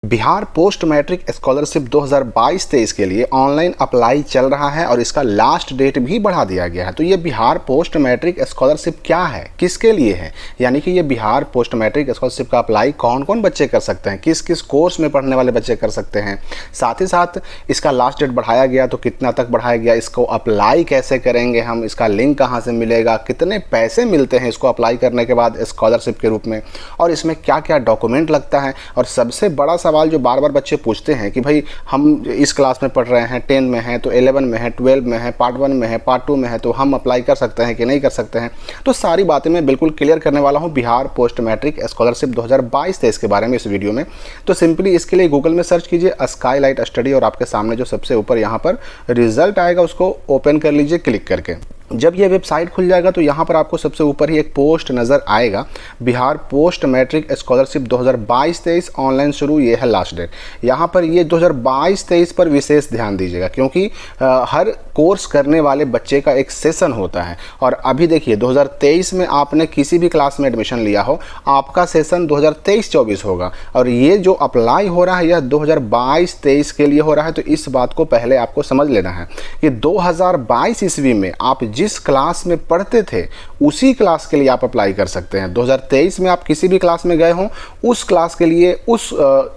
Bihar post matric scholarship 2022-23 के लिए online apply चल रहा है और इसका लास्ट डेट भी बढ़ा दिया गया है। तो ये बिहार पोस्ट मैट्रिक स्कॉलरशिप क्या है, किसके लिए है, यानी कि ये बिहार पोस्ट मैट्रिक स्कॉलरशिप का अप्लाई कौन कौन बच्चे कर सकते हैं, किस किस कोर्स में पढ़ने वाले बच्चे कर सकते हैं, साथ ही साथ इसका लास्ट डेट बढ़ाया गया तो कितना तक बढ़ाया गया, इसको अप्लाई कैसे करेंगे हम, इसका लिंक कहाँ से मिलेगा, कितने पैसे मिलते हैं इसको अप्लाई करने के बाद स्कॉलरशिप के रूप में, और इसमें क्या क्या डॉक्यूमेंट लगता है। और सबसे बड़ा सवाल जो बार बार बच्चे पूछते हैं कि भाई हम इस क्लास में पढ़ रहे हैं, 10 में हैं तो 11 में है, 12 में है, पार्ट 1 में है, पार्ट 2 में है, तो हम अप्लाई कर सकते हैं कि नहीं कर सकते हैं। तो सारी बातें मैं बिल्कुल क्लियर करने वाला हूं बिहार पोस्ट मैट्रिक स्कॉलरशिप 2022-23 के बारे में इस वीडियो में। तो सिंपली इसके लिए गूगल में सर्च कीजिए स्काईलाइट स्टडी और आपके सामने जो सबसे ऊपर यहाँ पर रिजल्ट आएगा उसको ओपन कर लीजिए क्लिक करके। जब ये वेबसाइट खुल जाएगा तो यहाँ पर आपको सबसे ऊपर ही एक पोस्ट नज़र आएगा, Bihar post matric scholarship 2022-23 online शुरू, ये है लास्ट डेट। यहाँ पर ये 2022-23 पर विशेष ध्यान दीजिएगा क्योंकि हर कोर्स करने वाले बच्चे का एक सेशन होता है। और अभी देखिए 2023 में आपने किसी भी क्लास में एडमिशन लिया हो, आपका सेशन 2023-24 होगा और ये जो अप्लाई हो रहा है यह 2022-23 के लिए हो रहा है। तो इस बात को पहले आपको समझ लेना है कि 2022 ईस्वी में आप जिस क्लास में पढ़ते थे उसी क्लास के लिए आप अप्लाई कर सकते हैं। 2023 में आप किसी भी क्लास में गए हों, उस क्लास के लिए, उस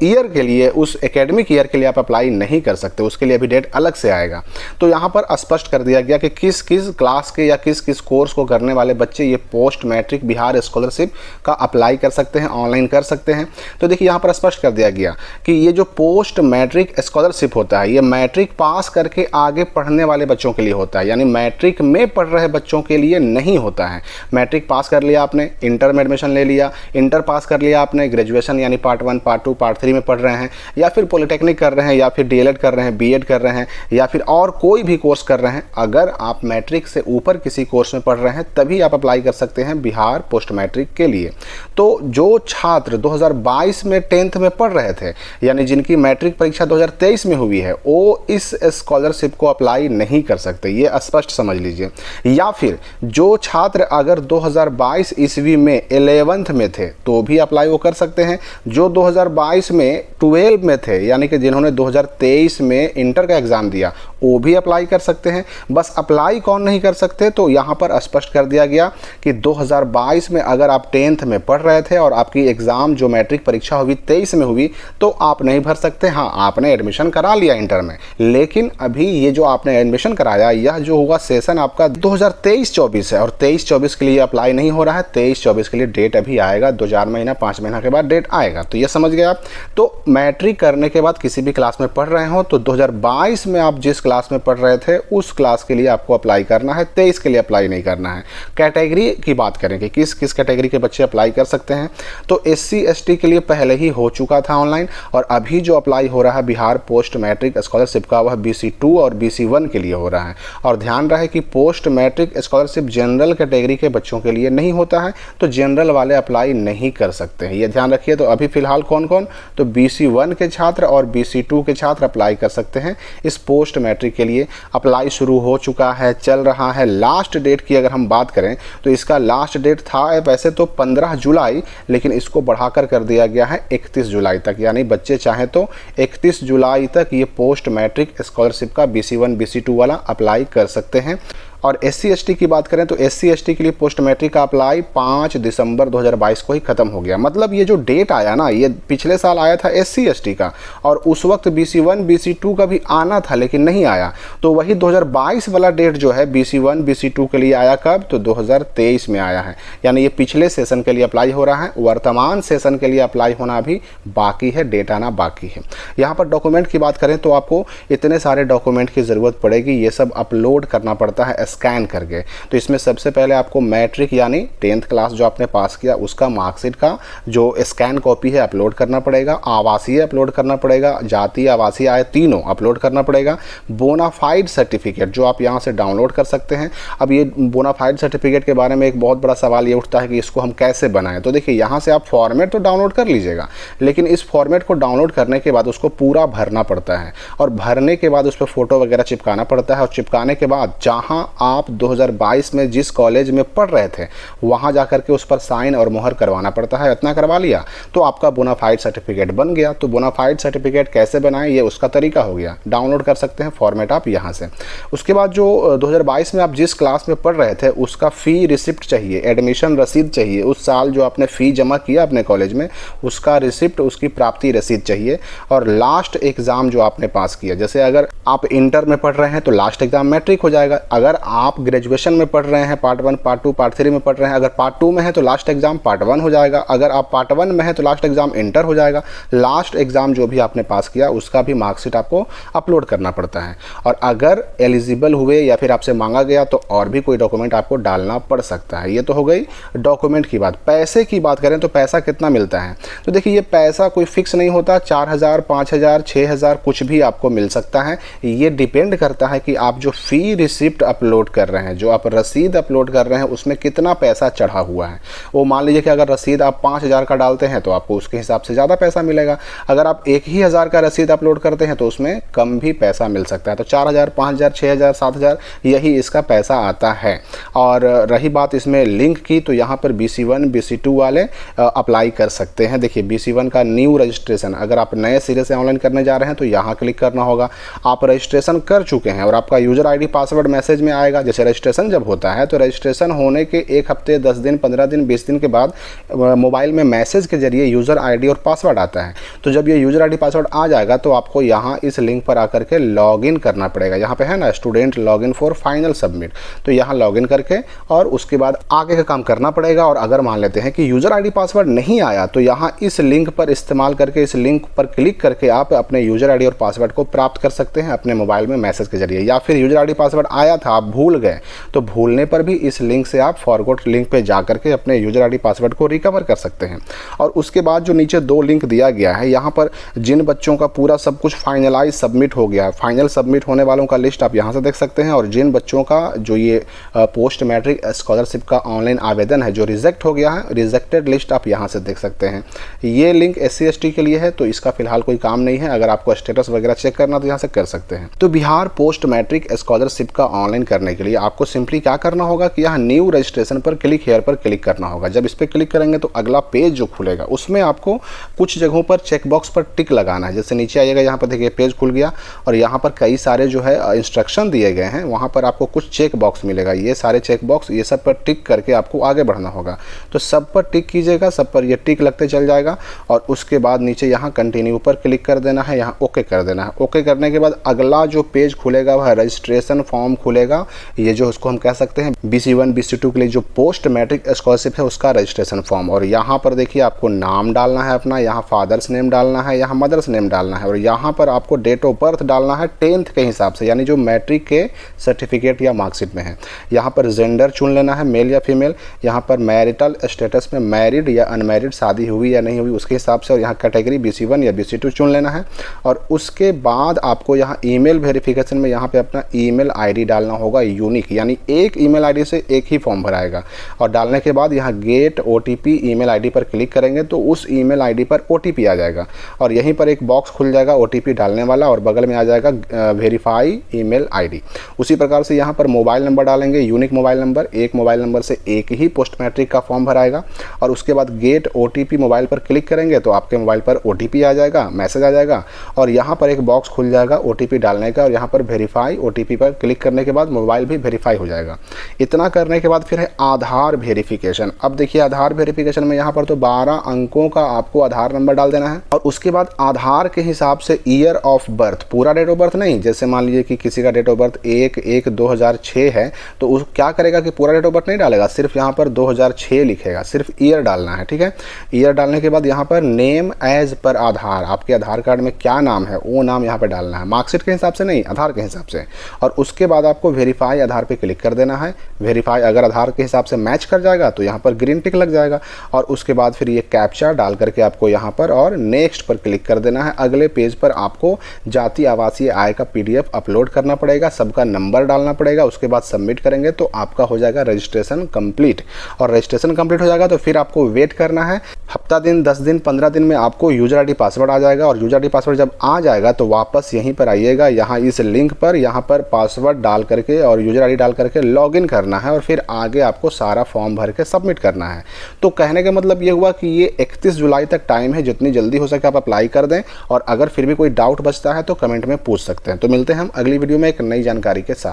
ईयर के लिए, उस एकेडमिक ईयर के लिए आप अप्लाई नहीं कर सकते, उसके लिए अभी डेट अलग से आएगा। तो यहाँ पर स्पष्ट कर दिया गया कि किस किस क्लास के या किस किस कोर्स को करने वाले बच्चे ये पोस्ट मैट्रिक बिहार स्कॉलरशिप का अप्लाई कर सकते हैं, ऑनलाइन कर सकते हैं। तो देखिए यहाँ पर स्पष्ट कर दिया गया कि ये जो पोस्ट मैट्रिक स्कॉलरशिप होता है ये मैट्रिक पास करके आगे पढ़ने वाले बच्चों के लिए होता है, यानी मैट्रिक में पढ़ रहे बच्चों के लिए नहीं होता है। मैट्रिक पास कर लिया आपने, इंटर में एडमिशन ले लिया, इंटर पास कर लिया आपने, ग्रेजुएशन यानी पार्ट 1, पार्ट 2, पार्ट 3 में पढ़ रहे हैं, या फिर पॉलिटेक्निक कर रहे हैं, या फिर डीएलएड कर रहे हैं, बीएड कर रहे हैं, या फिर और कोई भी कोर्स कर रहे हैं, अगर आप मैट्रिक से ऊपर किसी कोर्स में पढ़ रहे हैं तभी आप अप्लाई कर सकते हैं बिहार पोस्ट मैट्रिक के लिए। तो जो छात्र 2022 में 10th में पढ़ रहे थे, यानी जिनकी मैट्रिक परीक्षा 2023 में हुई है, वो इस स्कॉलरशिप को अप्लाई नहीं कर सकते, ये स्पष्ट समझ लीजिए। या फिर जो छात्र अगर 2022 ईस्वी में 11th में थे तो भी अप्लाई वो कर सकते हैं। जो 2022 में 12 में थे, यानी कि जिन्होंने 2023 में इंटर का एग्ज़ाम दिया, वो भी अप्लाई कर सकते हैं। बस अप्लाई कौन नहीं कर सकते, तो यहाँ पर स्पष्ट कर दिया गया कि 2022 में अगर आप 10th में पढ़ रहे थे और आपकी एग्ज़ाम जो मैट्रिक परीक्षा हुई 23 में हुई तो आप नहीं भर सकते। हाँ, आपने एडमिशन करा लिया इंटर में, लेकिन अभी ये जो आपने एडमिशन कराया यह जो हुआ सेशन आपका 2023-24 है और 23-24 के लिए अप्लाई नहीं हो रहा है। 23-24 के लिए डेट अभी आएगा, 2-4 महीना 5 महीना के बाद डेट आएगा। तो ये समझ गए आप। तो मैट्रिक करने के बाद किसी भी क्लास में पढ़ रहे हो तो 2022 में आप जिस क्लास में पढ़ रहे थे उस क्लास के लिए आपको अप्लाई करना है, 23 के लिए अप्लाई नहीं करना है। कैटेगरी की बात करें कि किस किस कैटेगरी के बच्चे अप्लाई कर सकते हैं, तो SC ST के लिए पहले ही हो चुका था ऑनलाइन, और अभी जो अप्लाई हो रहा है बिहार पोस्ट मैट्रिक स्कॉलरशिप का वह BC2 और BC1 के लिए हो रहा है। और ध्यान रहे कि post matric scholarship general category के बच्चों के लिए नहीं होता है, तो जनरल वाले अप्लाई नहीं कर सकते हैं, ये ध्यान रखिए। तो अभी फिलहाल कौन कौन, तो BC1 के छात्र और BC2 के छात्र अप्लाई कर सकते हैं इस पोस्ट मैट्रिक के लिए। अप्लाई शुरू हो चुका है, चल रहा है। लास्ट डेट की अगर हम बात करें तो इसका लास्ट डेट था वैसे तो 15 जुलाई, लेकिन इसको बढ़ाकर कर दिया गया है 31 जुलाई तक, यानी बच्चे चाहें तो 31 जुलाई तक ये पोस्ट मैट्रिक स्कॉलरशिप का BC1 BC2 वाला अप्लाई कर सकते हैं। और SC ST की बात करें तो SC ST के लिए पोस्ट मैट्रिक का अप्लाई 5 दिसंबर 2022 को ही ख़त्म हो गया। मतलब ये जो डेट आया ना, ये पिछले साल आया था SC ST का, और उस वक्त BC1 BC2 का भी आना था लेकिन नहीं आया। तो वही 2022 वाला डेट जो है BC1 BC2 के लिए आया कब, तो 2023 में आया है, यानी ये पिछले सेशन के लिए अप्लाई हो रहा है। वर्तमान सेशन के लिए अप्लाई होना अभी बाकी है, डेट आना बाकी है। यहाँ पर डॉक्यूमेंट की बात करें तो आपको इतने सारे डॉक्यूमेंट की ज़रूरत पड़ेगी, ये सब अपलोड करना पड़ता है स्कैन करके। तो इसमें सबसे पहले आपको मैट्रिक यानी 10th क्लास जो आपने पास किया उसका मार्कशीट का जो स्कैन कॉपी है अपलोड करना पड़ेगा, आवासीय अपलोड करना पड़ेगा, जातीय आवासीय आय तीनों अपलोड करना पड़ेगा, बोनाफाइड सर्टिफिकेट जो आप यहाँ से डाउनलोड कर सकते हैं। अब ये बोनाफाइड सर्टिफिकेट के बारे में एक बहुत बड़ा सवाल ये उठता है कि इसको हम कैसे बनाएं। तो देखिए यहाँ से आप फॉर्मेट तो डाउनलोड कर लीजिएगा, लेकिन इस फॉर्मेट को डाउनलोड करने के बाद उसको पूरा भरना पड़ता है, और भरने के बाद उस पर फोटो वगैरह चिपकाना पड़ता है, और चिपकाने के बाद जहाँ आप 2022 में जिस कॉलेज में पढ़ रहे थे वहाँ जा कर के उस पर साइन और मोहर करवाना पड़ता है। इतना करवा लिया तो आपका बोनाफाइड सर्टिफिकेट बन गया। तो बोनाफाइड सर्टिफिकेट कैसे बनाएं, ये उसका तरीका हो गया। डाउनलोड कर सकते हैं फॉर्मेट आप यहाँ से। उसके बाद जो 2022 में आप जिस क्लास में पढ़ रहे थे उसका फ़ी रिसिप्ट चाहिए, एडमिशन रसीद चाहिए। उस साल जो आपने फ़ी जमा किया अपने कॉलेज में उसका रिसिप्ट, उसकी प्राप्ति रसीद चाहिए। और लास्ट एग्ज़ाम जो आपने पास किया, जैसे अगर आप इंटर में पढ़ रहे हैं तो लास्ट एग्ज़ाम मैट्रिक हो जाएगा। अगर आप ग्रेजुएशन में पढ़ रहे हैं, पार्ट 1, पार्ट 2, पार्ट 3 में पढ़ रहे हैं, अगर पार्ट 2 में है तो लास्ट एग्ज़ाम पार्ट 1 हो जाएगा। अगर आप पार्ट 1 में है तो लास्ट एग्ज़ाम इंटर हो जाएगा। लास्ट एग्ज़ाम जो भी आपने पास किया उसका भी मार्कशीट आपको अपलोड करना पड़ता है। और अगर एलिजिबल हुए या फिर आपसे मांगा गया तो और भी कोई डॉक्यूमेंट आपको डालना पड़ सकता है। ये तो हो गई डॉक्यूमेंट की बात। पैसे की बात करें तो पैसा कितना मिलता है, तो देखिए ये पैसा कोई फिक्स नहीं होता। 4000, 5000, 6000 कुछ भी आपको मिल सकता है। ये डिपेंड करता है कि आप जो फ़ी रिसिप्ट अपलोड कर रहे हैं, जो आप रसीद अपलोड कर रहे हैं उसमें कितना पैसा चढ़ा हुआ है। वो मान लीजिए कि अगर रसीद आप 5000 का डालते हैं तो आपको उसके हिसाब से ज़्यादा पैसा मिलेगा। अगर आप 1000 का रसीद अपलोड करते हैं तो उसमें कम भी पैसा मिल सकता है। तो 4000, 5000, 6000, 7000 यही इसका पैसा आता है। और रही बात इसमें लिंक की, तो यहाँ पर BC1, BC2 वाले अप्लाई कर सकते हैं। देखिए BC1 का न्यू रजिस्ट्रेशन, अगर आप नए सिरे से ऑनलाइन करने जा रहे हैं तो यहाँ क्लिक करना होगा। आप रजिस्ट्रेशन कर चुके हैं और आपका यूज़र ID पासवर्ड मैसेज में आएगा। जैसे रजिस्ट्रेशन जब होता है तो रजिस्ट्रेशन होने के 1 हफ्ते, 10 दिन, 15 दिन, 20 दिन के बाद मोबाइल में मैसेज के जरिए यूज़र ID और पासवर्ड आता है। तो जब ये यूज़र ID पासवर्ड आ जाएगा तो आपको यहाँ इस लिंक पर आकर के लॉगिन करना पड़ेगा। यहाँ पे है ना student login for final submit, तो यहाँ लॉगिन करके और उसके बाद आगे का काम करना पड़ेगा। और अगर मान लेते हैं कि यूज़र ID पासवर्ड नहीं आया तो यहाँ इस लिंक पर इस्तेमाल करके, इस लिंक पर क्लिक करके आप अपने यूज़र ID और पासवर्ड को प्राप्त कर सकते हैं अपने मोबाइल में मैसेज के जरिए। या फिर यूज़र ID पासवर्ड आया था, आप भूल गए, तो भूलने पर भी इस लिंक से आप फॉरगॉट लिंक पे जा करके अपने यूज़र ID पासवर्ड को रिकवर कर सकते हैं। और उसके बाद जो नीचे 2 लिंक दिया गया है, यहाँ पर जिन बच्चों का पूरा सब कुछ फाइनलाइज सबमिट हो गया है, फाइनल सबमिट होने वालों का लिस्ट आप यहाँ से देख सकते हैं। और जिन बच्चों का जो ये पोस्ट मैट्रिक स्कॉलरशिप का ऑनलाइन आवेदन है जो रिजेक्ट हो गया है, रिजेक्टेड लिस्ट आप यहाँ से देख सकते हैं। ये लिंक SC ST के लिए है तो इसका फिलहाल कोई काम नहीं है। अगर आपको स्टेटस वगैरह चेक करना तो यहाँ से कर सकते हैं। तो बिहार पोस्ट मैट्रिक स्कॉलरशिप का ऑनलाइन करने के लिए आपको सिंपली क्या करना होगा कि यहाँ न्यू रजिस्ट्रेशन पर क्लिक हेयर पर क्लिक करना होगा। जब इस पर क्लिक करेंगे तो अगला पेज जो खुलेगा उसमें आपको कुछ जगहों पर चेकबॉक्स पर टिक लगाना है। जैसे नीचे आइएगा, यहाँ पर देखिए पेज खुल गया और यहाँ पर कई सारे जो है इंस्ट्रक्शन दिए गए हैं। वहाँ पर आपको कुछ चेक बॉक्स मिलेगा, ये सारे चेक बॉक्स, ये सब पर टिक करके आपको आगे बढ़ना होगा। तो सब पर टिक कीजिएगा, सब पर ये टिक लगते चल जाएगा। और उसके बाद नीचे यहाँ कंटिन्यू पर क्लिक कर देना है, यहाँ ओके कर देना है। ओके करने के बाद अगला जो पेज खुलेगा वह रजिस्ट्रेशन फॉर्म खुलेगा। ये जो उसको हम कह सकते हैं BC1, BC2 के लिए जो पोस्ट मैट्रिक स्कॉलरशिप है उसका रजिस्ट्रेशन फॉर्म। और यहाँ पर देखिए आपको नाम डालना है अपना, यहाँ फादर्स नेम डालना है, यहाँ मदर्स नेम डालना है। और यहाँ पर आपको डेट ऑफ बर्थ डालना है 10th के हिसाब से, यानी जो मैट्रिक के सर्टिफिकेट या मार्कशीट में है। यहाँ पर जेंडर चुन लेना है, मेल या फीमेल। यहाँ पर मैरिटल स्टेटस में मैरिड या अनमैरिड, शादी हुई या नहीं हुई उसके हिसाब से। और यहाँ कैटेगरी BC1 या BC2 चुन लेना है। और उसके बाद आपको यहाँ ईमेल वेरिफिकेशन में यहाँ पे अपना ईमेल ID डालना होगा यूनिक, यानी एक ईमेल ID से एक ही फॉर्म भराएगा। और डालने के बाद यहाँ गेट OTP ईमेल ID पर क्लिक करेंगे तो उस ईमेल ID पर OTP आ जाएगा। और यहीं पर एक बॉक्स खुल जाएगा OTP डालने वाला और बगल में आ जाएगा वेरीफाई ईमेल ID। उसी प्रकार से यहाँ पर मोबाइल नंबर डालेंगे, यूनिक मोबाइल नंबर। एक मोबाइल नंबर से एक ही पोस्ट मैट्रिक का फॉर्म भराएगा। और उसके बाद गेट OTP मोबाइल पर क्लिक करेंगे तो आपके मोबाइल पर OTP आ जाएगा, मैसेज आ जाएगा। और यहाँ पर एक बॉक्स खुल जाएगा OTP डालने का और यहाँ पर वेरीफाई OTP पर क्लिक करने के बाद मोबाइल भी वेरीफाई हो जाएगा। इतना करने के बाद फिर है आधार वेरिफिकेशन। अब देखिए आधार वेरिफिकेशन में यहाँ पर तो 12 अंकों का आपको आधार नंबर डाल देना है। और उसके बाद आधार के हिसाब से ईयर ऑफ बर्थ, पूरा डेट ऑफ बर्थ नहीं। जैसे मान लीजिए कि किसी का डेट ऑफ बर्थ 1/1/2006 है तो उस क्या करेगा कि पूरा डेट ऑफ बर्थ नहीं डालेगा, सिर्फ यहाँ पर 2006 लिखेगा, सिर्फ ईयर डालना है। ठीक है, ईयर डालने के बाद यहाँ पर नेम एज पर आधार, आपके आधार कार्ड में क्या नाम है वो नाम यहाँ पर डालना है, मार्कशीट के हिसाब से नहीं, आधार के हिसाब से। और उसके बाद आपको वेरीफाई आधार पे क्लिक कर देना है। वेरीफाई अगर आधार के हिसाब से मैच कर जाएगा तो यहाँ पर ग्रीन टिक लग जाएगा। और उसके बाद फिर ये कैप्चा डाल करके आपको यहाँ पर और नेक्स्ट पर क्लिक कर देना है। अगले पेज पर आपको जाति आवासीय आय का PDF अपलोड करना पड़ेगा, सबका नंबर डालना पड़ेगा। उसके बाद सबमिट करेंगे तो आपका हो जाएगा रजिस्ट्रेशन कंप्लीट। और रजिस्ट्रेशन कंप्लीट हो जाएगा तो फिर आपको वेट करना है हफ्ता दिन, 10 दिन, 15 दिन में आपको यूजर ID पासवर्ड आ जाएगा। और यूजर ID पासवर्ड जब आ जाएगा तो वापस यहीं पर आइएगा, यहाँ इस लिंक पर, यहाँ पर पासवर्ड डाल करके और यूजर आईडी डाल करके लॉगिन करना है और फिर आगे आपको सारा फॉर्म भर के सबमिट करना है। तो कहने का मतलब ये हुआ कि ये 31 जुलाई तक टाइम है, जितनी जल्दी हो सके आप अप्लाई कर दें। और अगर फिर भी कोई डाउट बचता है तो कमेंट में पूछ सकते हैं। तो मिलते हैं हम अगली वीडियो में एक नई जानकारी के साथ।